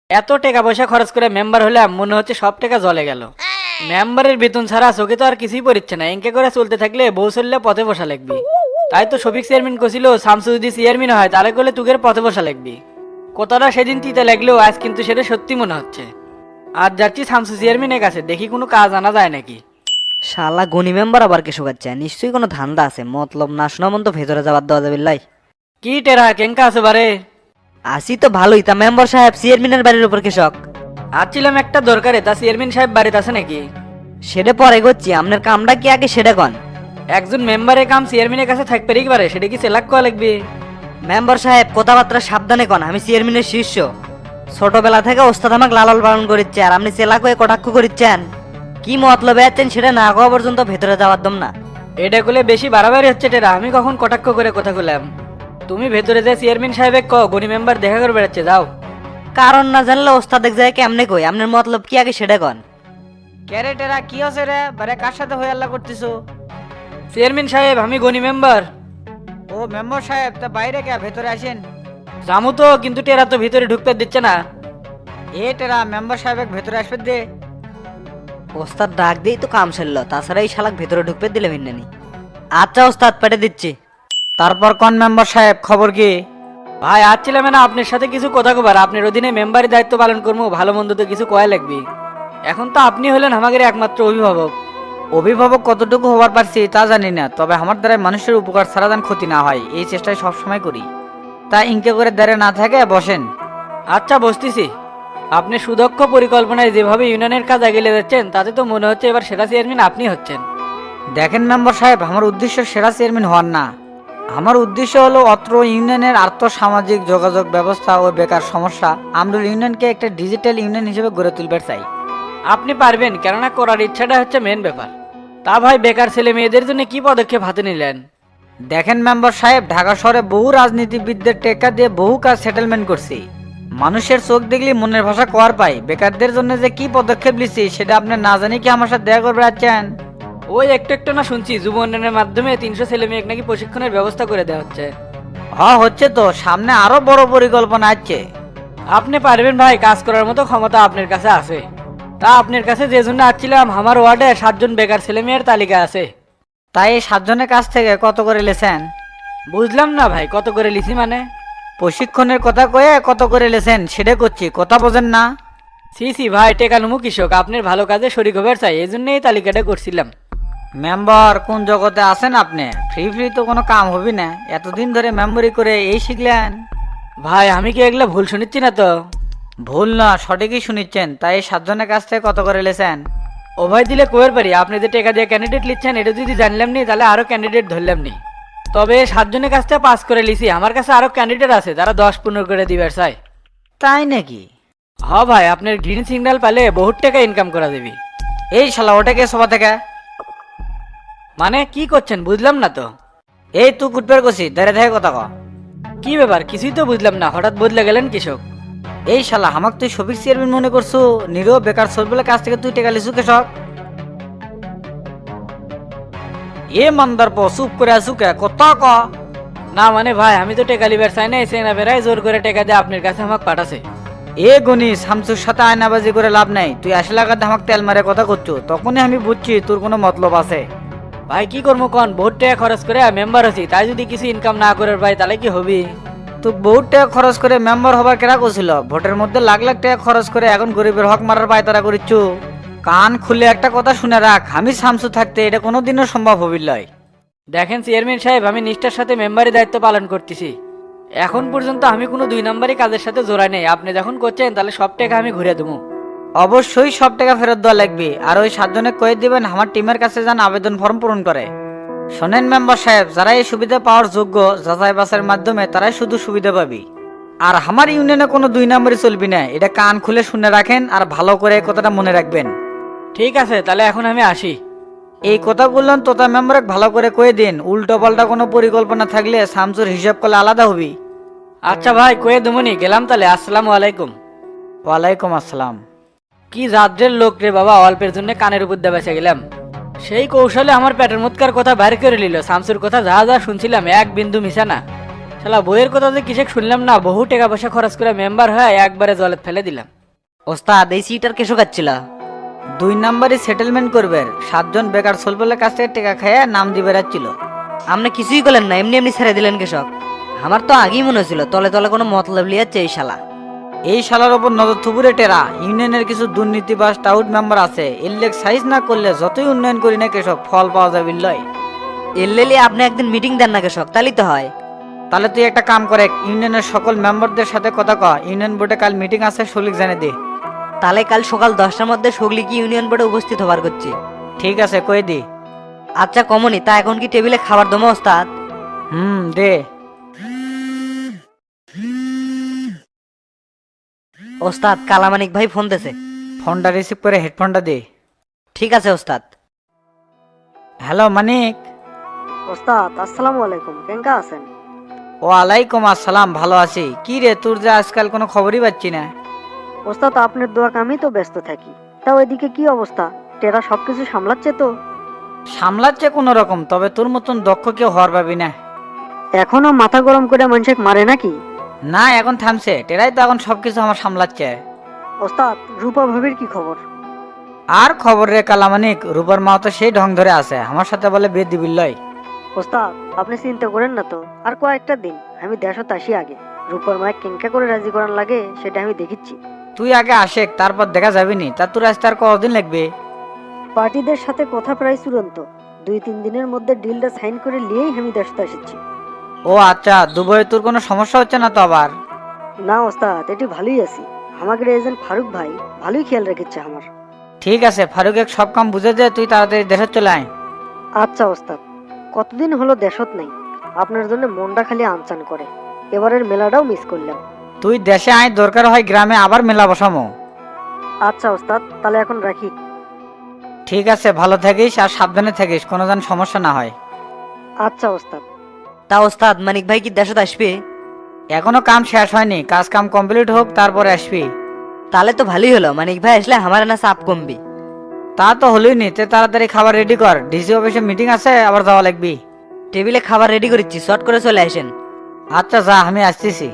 এত টাকা পয়সা খরচ করে মেম্বার হলাম, মনে হচ্ছে সব টাকা জলে গেল। মেম্বারের বেতন ছাড়া চোখে তো আর কিছুই পড়ছে না, এঁকে করে চলতে থাকলে বউ চললে পথে বসা লাগবে। তাই তো শফিক চেয়ারম্যান কছিল শামসু যদি চেয়ারম্যান হয় তাহলে করলে তুগের পথে বসা লাগবে। কথাটা সেদিন তিতে লাগলেও আজ কিন্তু সেটা সত্যি মনে হচ্ছে। আজ যাচ্ছি শামসু চেয়ারম্যানের কাছে, দেখি কোনো কাজ আনা যায় নাকি। শালা গনি মেম্বার আবার কে শোকাচ্ছে, নিশ্চয়ই কোনো ধান্দা আছে, মতলব না শোনা মন তো ভেতরে যাবার দেওয়া যাবে লাই। কি টেরা কেঙ্কা আছে বারে? আসি তো ভালোই, তা মেম্বার সাহেব চেয়ারম্যানের বাড়ির উপর কৃষক আসছিলাম একটা দরকারে, তা চেয়ারম্যান সাহেব বাড়িতে আছে নাকি? সেটা পরে করছি, আপনার কামটা কি আগে সেটা কন। একজন মেম্বারের কাম চেয়ারম্যানের কাছে থাকতে পারে, সেটা কি সেলাক করা লাগবে? মেম্বার সাহেব কথাবার্তা সাবধানে কন, আমি চেয়ারম্যানের শিষ্য। ছোটবেলা থেকে ওস্তাদ আমাকে লালন পালন করিচ্ছে, আর আপনি চেলা কয়ে কটাক্ষ করিচ্ছেন। কি মতলবে আছেন সেটা না কোয়া পর্যন্ত ভেতরে যাওয়ার দম না। এটা করলে বেশি বাড়াবাড়ি হচ্ছে টেরা, আমি কখন কটাক্ষ করে কথা বললাম? তুমি ভেতরে যে চেয়ারম্যান সাহেবের গনি মেম্বার দেখা করে বেড়াচ্ছে, যাও। কারণ না জানলে ওস্তাদ এক যায় কেমনে কই, আপনার মতলব কি আগে সেটা কন। ক্যারে টেরা কি আছে রে বারে, কার সাথে হয়ে আল্লাহ করতেছো? চেয়ারম্যান সাহেব আমি গনি মেম্বার। ও মেম্বার সাহেব, তা বাইরে কে, ভেতরে আসেন। জামু তো, কিন্তু টেরা তো ভিতরে ঢুকতে দিচ্ছে না। এটেরা মেম্বার সাহেব ভেতরে আসবে দে। ওস্তাদ ডাক দিয়েই তো কাম সারল, তাছাড়া এই শালাক ভেতরে ঢুকতে দিলে ভিন্নানি। আচ্ছা ওস্তাদ পেটে দিচ্ছি। তারপর কোন মেম্বার সাহেব খবর কি? ভাই আসছিলাম না আপনার সাথে কিছু কথা কবার, আপনার অধীনে মেম্বারের দায়িত্ব পালন করবো, ভালো মন্দ তো কিছু কয়া লাগবে। এখন তো আপনি হলেন আমাদের একমাত্র অভিভাবক। অভিভাবক কতটুকু হবার পারছি তা জানি না, তবে আমার দ্বারা মানুষের উপকার ছাড়া যেন ক্ষতি না হয় এই চেষ্টাই সবসময় করি। তা ইনকে করে দাঁড়ে না থাকে বসেন। আচ্ছা বসতেছি। আপনি সুদক্ষ পরিকল্পনায় যেভাবে ইউনিয়নের কাজ এগিয়ে যাচ্ছেন, তাতে তো মনে হচ্ছে এবার সেরা চেয়ারম্যান আপনি হচ্ছেন। দেখেন মেম্বার সাহেব, আমার উদ্দেশ্য সেরা চেয়ারম্যান হওয়ার না। আমার উদ্দেশ্য হলো অত্র ইউনিয়নের আর্থ সামাজিক যোগাযোগ ব্যবস্থা ও বেকার সমস্যা আমরা ইউনিয়নকে একটা ডিজিটাল ইউনিয়ন হিসেবে গড়ে তুলবার চাই। আপনি পারবেন, কেননা করার ইচ্ছাটা হচ্ছে মেন ব্যাপার। তা ভাই বেকার ছেলে মেয়েদের জন্য কি পদক্ষেপ হাতে নিলেন? দেখেন মেম্বার সাহেব, ঢাকা শহরে বহু রাজনীতিবিদদের টেক্কা দিয়ে বহু কাজ সেটেলমেন্ট করছি। মানুষের চোখ দেখলে মনের ভাষা কোয়ার পাই। বেকারদের জন্য যে কি পদক্ষেপ নিচ্ছি সেটা আপনি না জানি কি আমার সাথে দেখা করবে আছেন? ওই একটু একটু না শুনছি যুব উন্নয়নের মাধ্যমে 300 ছেলে মেয়ে নাকি প্রশিক্ষণের ব্যবস্থা করে দেওয়া হচ্ছে। হচ্ছে তো, সামনে আরো বড় পরিকল্পনা আছে। আপনি পারবেন ভাই, কাজ করার মতো ক্ষমতা আপনার কাছে আছে। তা আপনার কাছে যে জন্য আসছিলাম, আমার ওয়ার্ডে 7 জন বেকার ছেলে মেয়ের তালিকা আছে। তাই এই 7 জনের কাছ থেকে কত করে লেছেন? বুঝলাম না ভাই, কত করে লিখি মানে? প্রশিক্ষণের কথা কয়ে কত করে লেছেন সেটা করছি, কথা বোঝেন না? সি ভাই, টেকানুমু কৃষক, আপনার ভালো কাজে শরিক হবার চাই, এই জন্যই এই তালিকাটা করছিলাম। মেম্বার কোন জগতে আছেন আপনি? ফ্রি ফ্রি তো কোনো কাম হবি না, এতদিন ধরে মেম্বরি করে এই শিখলেন। ভাই আমি কি এগুলা ভুল শুনিচ্ছি না তো? ভুল না, সঠিকই শুনিচ্ছেন। তাই এই 7 জনের কাছ থেকে কত করে লেছেন? ও ভাই দিলে কোয়ের পারি, আপনি যে টাকা দিয়ে ক্যান্ডিডেট লিখছেন এটা যদি জানলাম নি তাহলে আরো ক্যান্ডিডেট ধরলাম নি। তবে 7 জনের কাছ থেকে 5 করে লিছি, আমার কাছে আরো ক্যান্ডিডেট আছে তারা 10-15 করে দিবার চাই। তাই নাকি? হ ভাই, আপনার গ্রিন সিগন্যাল পেলে বহুত টাকা ইনকাম করা দেবি। এই শালা ওটাকে সভা থেকে। মানে কি করছেন বুঝলাম না তো? এই তুই কুটপের কষি দাঁড়িয়ে থাকে কথা ক। কি ব্যাপার, কিছুই তো বুঝলাম না, হঠাৎ বদলে গেলেন কৃষক? এই শালা আমাকে তুই শফিক চেয়ারম্যান মনে করছু? নিরো বেকার সরবেলের কাছ থেকে তুই টেকা লিছু কৃষক? এ মান্দার পো চুপ করে আসু কে, কথা ক। না মানে ভাই, আমি তো টাকা লিবার চাই না, এসে না বেড়াই জোর করে টাকা দিয়ে আপনার কাছে আমাকে পাঠাছে। এ গনি, শামসুর সাথে আয়নাবাজি করে লাভ নাই। তুই 80 লাখ আমাকে তেল মারে কথা করছু, তখনই আমি বুঝছি তোর কোনো মতলব আছে। ভাই কি করবো কন, বহুত টাকা খরচ করে মেম্বার হচ্ছি, তাই যদি কিছু ইনকাম না করে ভাই তাহলে কি হবি? তুই বহুত টাকা খরচ করে মেম্বার হবার কেরা করছিল? ভোটের মধ্যে লাখ লাখ টাকা খরচ করে এখন গরিবের হক মারার পায়তারা করিচ্ছু। কান খুলে একটা কথা শুনে রাখ, আমি শামসু থাকতে এটা কোনোদিনও সম্ভব হবির লয়। দেখেন চেয়ারম্যান সাহেব, আমি নিষ্ঠার সাথে মেম্বারের দায়িত্ব পালন করতেছি। এখন পর্যন্ত আমি কোনো 2 নম্বরই কাজের সাথে জোড়াই নেই। আপনি যখন করছেন তাহলে সব টাকা আমি ঘুরে দেবো। অবশ্যই সব টাকা ফেরত দেওয়া লাগবে। আর ওই 7 জনে কয়ে দিবেন আমার টিমের কাছে যান আবেদন ফর্ম পূরণ করে। শোনেন মেম্বার সাহেব, যারা এই সুবিধা পাওয়ার যোগ্য যাচাই বাছাইয়ের মাধ্যমে তারাই শুধু সুবিধা পাবি। আর আমার ইউনিয়নে কোনো 2 নম্বরই চলবি না, এটা কান খুলে শুনে রাখেন আর ভালো করে এই কথাটা মনে রাখবেন। ঠিক আছে, তাহলে এখন আমি আসি। এই কথাগুলো তোতা মেম্বারক ভালো করে কয়ে দিন। উল্টো পাল্টা কোনো পরিকল্পনা থাকলে শামসুর হিসাব করলে আলাদা হবি। আচ্ছা ভাই, কয়ে দেবনি, গেলাম তাহলে। আসসালামু আলাইকুম। ওয়ালাইকুম আসসালাম। কি রাজ্যের লোক রে বাবা, অল্পের জন্য কানের উপর দিয়ে বেঁচে গেলাম। সেই কৌশলে আমার পেটের মুৎকার কথা বাইর করে নিল। শামসুর কথা যা যা শুনছিলাম এক বিন্দু মিশা না। শালা বইয়ের কথা যে কিসে শুনলাম না, বহু টাকা পয়সা খরচ করে মেম্বার হয়ে একবারে জলে ফেলে দিলাম। ওস্তাদ এই সিটার কেসো কাচ্ছিল? 2 নাম্বারই সেটেলমেন্ট করবে, 7 জন বেকার সোলপলের কাছ থেকে টাকা খেয়ে নাম দিয়ে বেড়াচ্ছিল। আপনি কিছুই করলেন না, এমনি এমনি ছেড়ে দিলেন কৃষক। আমার তো আগেই মনে হয়েছিল তলে তলে কোনো মতলব লিয়াচ্ছে এই শালা। এই শালার ওপর নজর থুবুরে টেরা ইউনিয়নের কিছু দুর্নীতিবাজ টাউট মেম্বার আছে, এর সাইজ না করলে যতই উন্নয়ন করি না কেসব ফল পাওয়া যাবে লয়। এলেলি আপনি একদিন মিটিং দেন না কৃষক, তাহলেই তো হয়। তাহলে তুই একটা কাম করে ইউনিয়নের সকল মেম্বারদের সাথে কথা কয়, ইউনিয়ন বোর্ডে কাল মিটিং আছে, শলিক জানে দে। তাহলে কাল সকাল 10টার মধ্যে সগলি কি ইউনিয়ন বোর্ডে উপস্থিত হবার করছি। ঠিক আছে, কয়ে দি। আচ্ছা কমনি, তা এখন কি টেবিলে খাবার দমো ওস্তাদ? দে। ওস্তাদ কালামানিক ভাই ফোন দিছে। ফোনটা রিসিভ করে হেডফোনটা দে। ঠিক আছে ওস্তাদ। হ্যালো মানিক। ওস্তাদ আসসালামু আলাইকুম, কেঙ্কা আছেন? ওয়ালাইকুম আসসালাম, ভালো আছি। কি রে তোর যে আজকাল কোনো খবরই পাচ্ছি না। ওস্তাদ আপনার দোয়া আমি তো ব্যস্ত থাকি, তা ওইদিকে কি অবস্থা? টেরা সবকিছু সামলাচ্ছে তো? সামলাচ্ছে কোনো রকম, তবে তোর মতন দক্ষ কেউ হওয়ার পাবি না। এখনো মাথা গরম করে মানুষকে মারে নাকি? না এখন থামছে, টেরাই তো এখন সবকিছু আমার সামলাচ্ছে। ওস্তাদ রূপা ভাবির কি খবর? আর খবর রে কালামানিক, রূপার মাও তো সেই ঢং ধরে আছে, আমার সাথে বলে বিয়ে দিবি লয়। ওস্তাদ আপনি চিন্তা করেন না তো, আর কয়েকটা দিন আমি দেশত আসি আগে। রূপার মায়ের কেঙ্কা করে রাজি করান লাগে সেটা আমি দেখিচ্ছি। তুই আগে আসেক, তারপর দেখা যাবি নি। তা তোর আসতে আর কতদিন লাগবে? পার্টিদের সাথে কথা প্রায় চূড়ান্ত, 2-3 দিনের মধ্যে ডিলটা সাইন করে নিয়েই আমি দেশত আসছি। ও আচ্ছা, দুবাইয়ে তোর কোনো সমস্যা হচ্ছে না তো আবার? না ওস্তাদ, এটি ভালোই আছি। আমাদের এজেন্ট ফারুক ভাই ভালোই খেয়াল রেখেছে আমার। ঠিক আছে, ফারুক সব কাম বুঝে দে, তুই তাড়াতাড়ি দেশে চলে আয়। আচ্ছা ওস্তাদ, কতদিন হলো দেশত নাই, আপনার জন্য মনটা খালি আনচান করে। এবারের মেলাটাও মিস করলাম। তুই দেশে আয়, দরকার হয় গ্রামে আবার মেলা বসামো। আচ্ছা ওস্তাদ, তাহলে এখন রাখি। ঠিক আছে, ভালো থাকিস আর সাবধানে থাকিস, কোনো যেন সমস্যা না হয়। আচ্ছা ওস্তাদ। তা ওস্তাদ মানিক ভাই কি দেশত আসবে? এখনো কাম শেষ হয়নি, কাজ কাম কমপ্লিট হোক তারপরে আসবি। তাহলে তো ভালোই হলো, মানিক ভাই আসলে আমার না চাপ কমবি। তা তো হলোই নি, তে তাড়াতাড়ি খাবার রেডি কর, ডিসি অফিসে মিটিং আছে, আবার যাওয়া লাগবি। টেবিলে খাবার রেডি করেছি, শর্ট করে চলে আসেন। আচ্ছা যা, আমি আসতেছি।